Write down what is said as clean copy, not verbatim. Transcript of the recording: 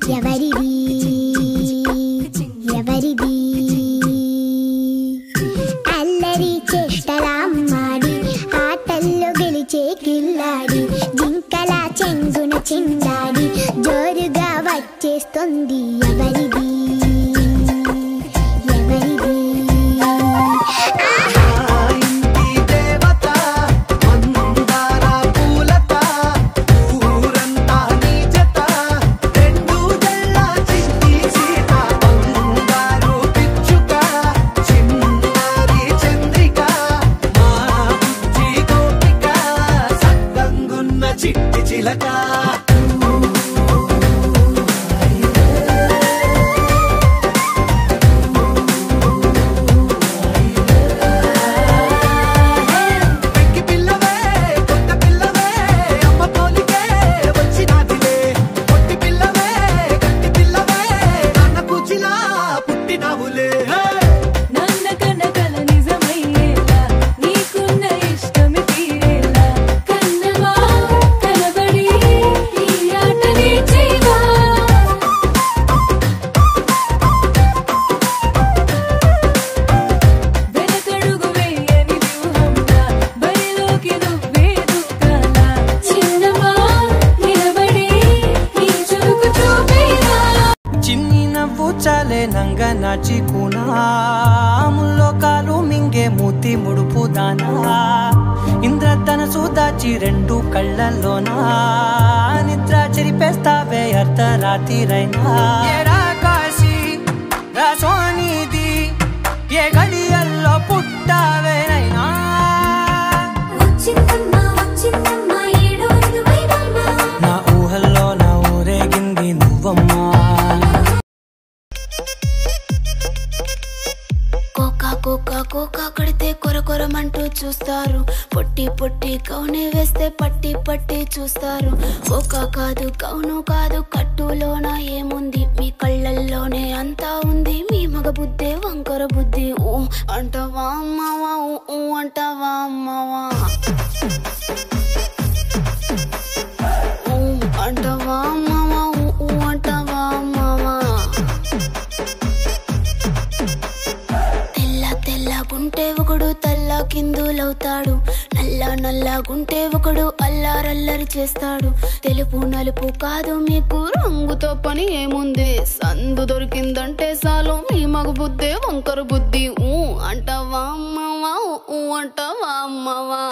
ఎవరిది ఎవరిది అల్లరి చేష్టలామ్మాడి ఆటల్లో గెలిచే కిల్లాడి జింకల చెంగున చిందాడి జోరుగా వచ్చేస్తుంది ఎవరిది ముల్లోకాలు మింగే మూతి ముడుపు దానా ఇంద్రధనసు దాచి రెండు కళ్ళల్లోనా నిద్ర చెరిపేస్తావే అర్ధరాత్రిరైనా ఏరా కాశీ రా సోనిది ఏ గడియల్లో పుట్టావేనైనా నా ఊహల్లో నా ఊరేగింది నువ్వమ్మా కోకా కడితే కొరకొరమంటూ చూస్తారు పొట్టి పొట్టి కౌనే వేస్తే పట్టి పట్టి చూస్తారు కోకా కాదు కౌను కాదు కట్టులోన ఏముంది మీ కళ్ళల్లోనే అంతా ఉంది మీ మగ బుద్ధే వంకర బుద్ధి ఊ అంటవా అమ్మవా ఊ అంటవా అమ్మవా ఊ అంటవా అమ్మవా ఊ అంటవా అమ్మవా తెల్లగుంటే ఒకడు తల్ల కిందులవుతాడు నల్లగుంటే ఒకడు అల్లారల్లరి చేస్తాడు తెలుపు నలుపు కాదు మీకు రంగుతో పని ఏముంది సందు దొరికిందంటే చాలు మీ మగ బుద్ధే వంకర బుద్ధి ఊ అంటవా అమ్మవా ఊ అంటవా అమ్మవా